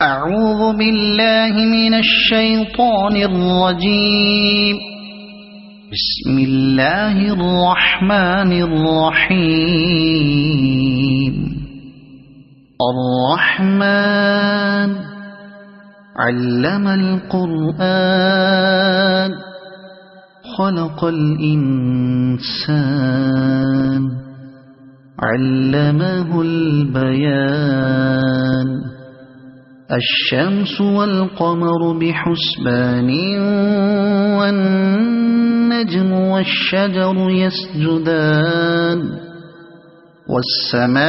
أعوذ بالله من الشيطان الرجيم. بسم الله الرحمن الرحيم. الرحمن علم القرآن خلق الإنسان علمه البيان. الشمس والقمر بحسبان والنجم والشجر يسجدان. والسماء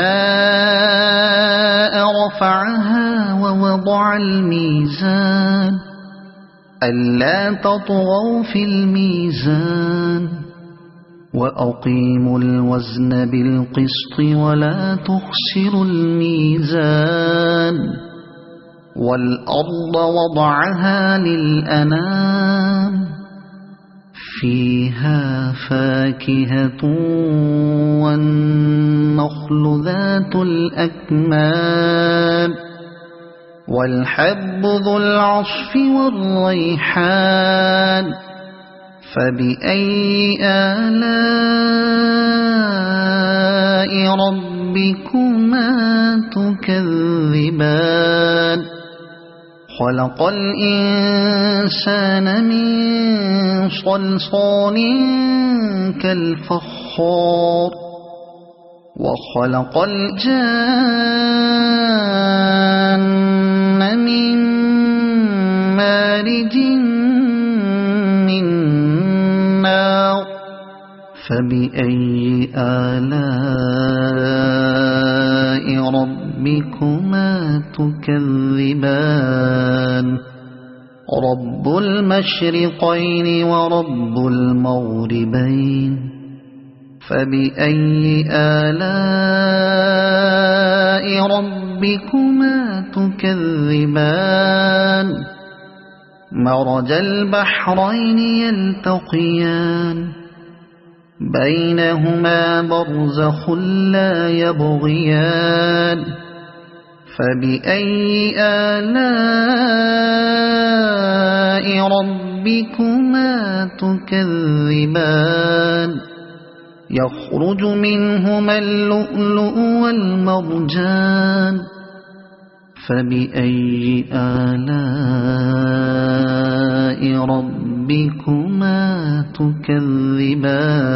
رفعها ووضع الميزان ألا تطغوا في الميزان وأقيموا الوزن بالقسط ولا تخسروا الميزان. والأرض وضعها للأنام فيها فاكهة والنخل ذات الأكمام والحب ذو العصف والريحان. فبأي آلاء ربكما تكذبان. خلق الإنسان من صلصال كالفخار وخلق الجان من مارج من نار. فبأي آلاء ربكما تكذبان. رب المشرقين ورب المغربين. فبأي آلاء ربكما تكذبان. مرج البحرين يلتقيان بينهما برزخ لا يبغيان. فبأي آلاء ربكما تكذبان. يخرج منهما اللؤلؤ والمرجان. فبأي آلاء ربكما تكذبان.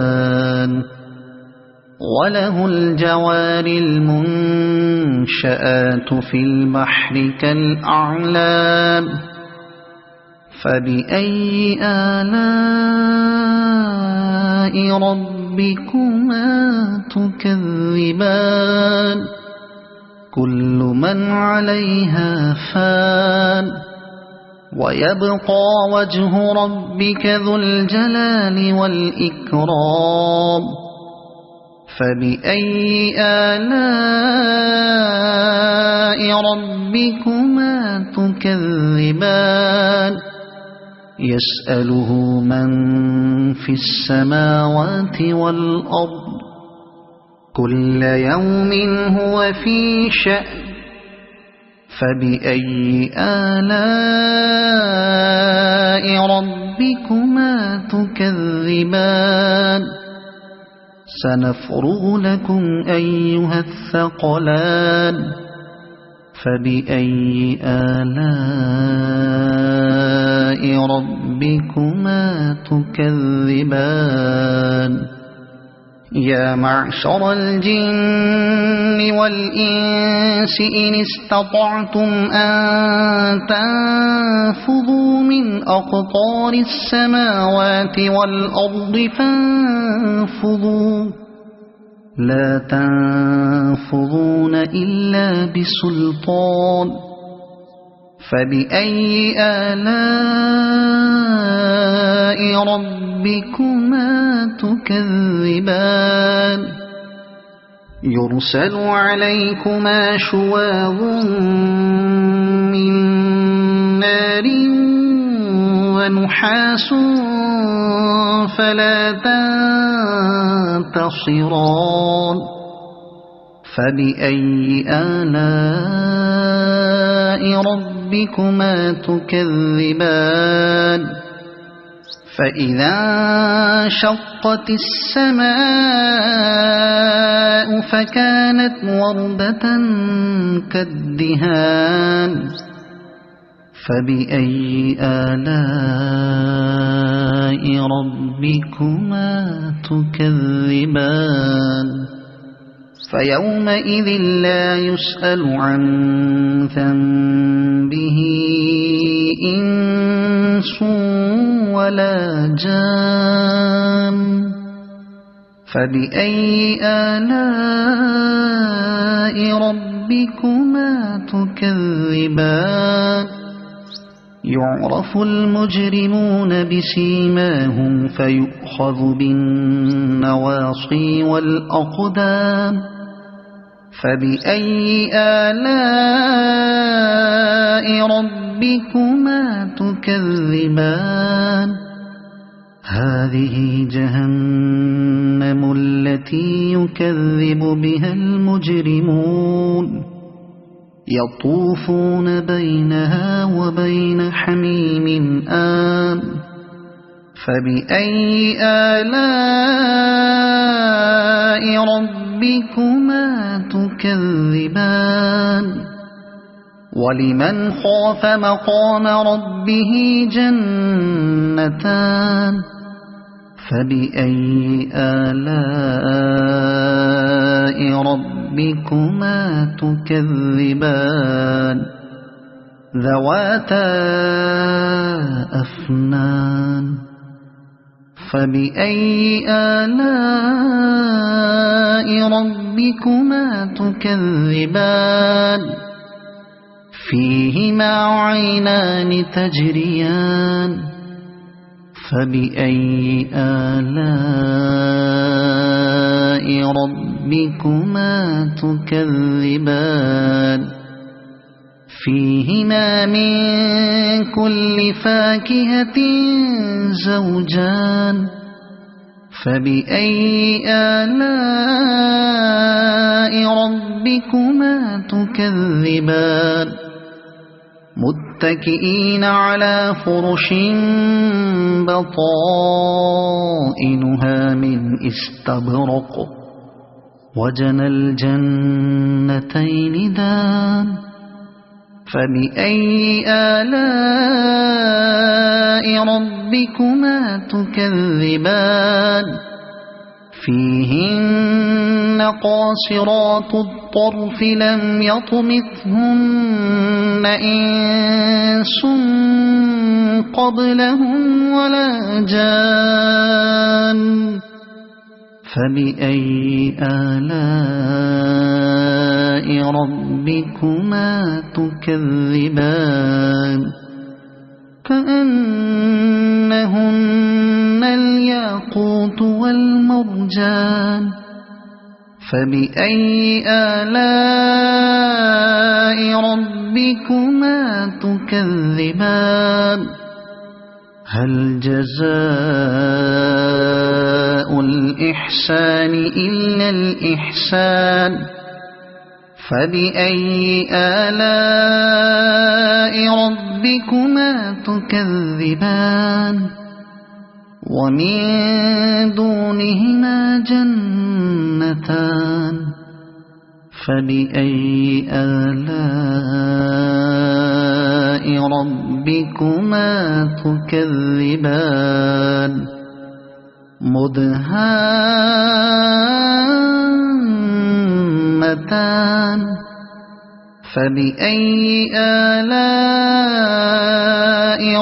وله الجوار المنشآت في البحر كالأعلام. فبأي آلاء ربكما تكذبان. كل من عليها فان ويبقى وجه ربك ذو الجلال والإكرام. فبأي آلاء ربكما تكذبان. يسأله من في السماوات والأرض كل يوم هو في شأن. فبأي آلاء ربكما تكذبان. سنفرغ لكم أيها الثقلان. فبأي آلاء ربكما تكذبان. يا معشر الجن والإنس إن استطعتم أن تنفذوا من أقطار السماوات والأرض فانفذوا لا تنفذون إلا بسلطان. فبأي آلاء ربكما تكذبان. يرسل عليكما شواظ من نار ونحاس فلا تنتصران. فبأي آلاء ربكما تكذبان فإذا انشقت السماء فكانت وردة كالدهان فبأي آلاء ربكما تكذبان فيومئذ لا يسأل عن ذنبه إنس ولا جان فبأي آلاء ربكما تكذبان يعرف المجرمون بسيماهم فيؤخذ بالنواصي والأقدام فبأي آلاء ربكما تكذبان هذه جهنم التي يكذب بها المجرمون يطوفون بينها وبين حميم آن فبأي آلاء ربكما تكذبان ولمن خاف مقام ربه جنتان فبأي آلاء ربكما تكذبان ذواتا أفنان فبأي آلاء ربكما تكذبان فيهما عينان تجريان فبأي آلاء ربكما تكذبان فيهما من كل فاكهة زوجان فبأي آلاء ربكما تكذبان متكئين على فرش بطائنها من استبرق وجنى الجنتين دان فبأي آلاء ربكما تكذبان فيهن قاصرات الطرف لم يطمثهن إنس قبلهم ولا جان فبأي آلاء ربكما تكذبان كأنهن الياقوت والمرجان فبأي آلاء ربكما تكذبان هل جزاء الإحسان إلا الإحسان فبأي آلاء ربكما تكذبان ومن دونهما جنتان فبأي آلاء ربكما تكذبان مدهامتان فبأي آلاء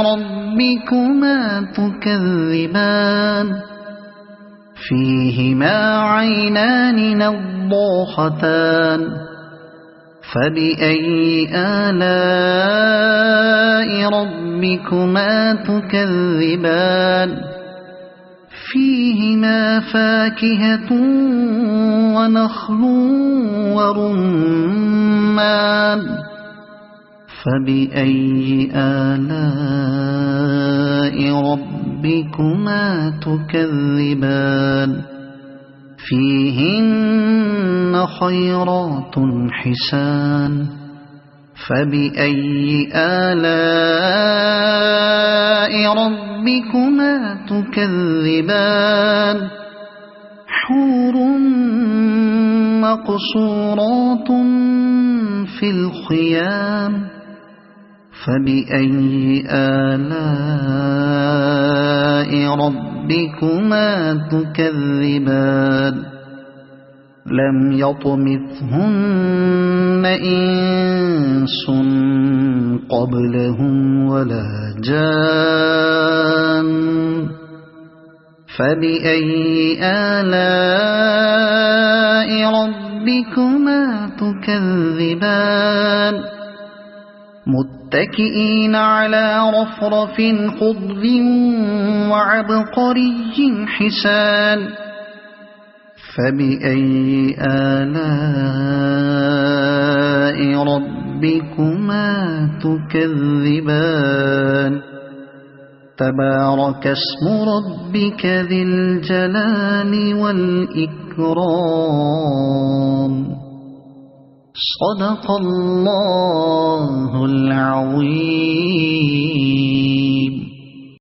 ربكما تكذبان فيهما عينان نضاختان فبأي آلاء ربكما تكذبان فيهما فاكهة ونخل ورمان فبأي آلاء ربكما تكذبان فيهن خيرات حسان فبأي آلاء ربكما تكذبان حور مقصورات في الخيام فبأي آلاء ربكما تكذبان لم يطمثهن إنس قبلهم ولا جان فبأي آلاء ربكما تكذبان متكئين على رفرف خضر وعبقري حسان فبأي آلاء ربكما تكذبان تبارك اسم ربك ذي الجلال والإكرام صدق الله العظيم.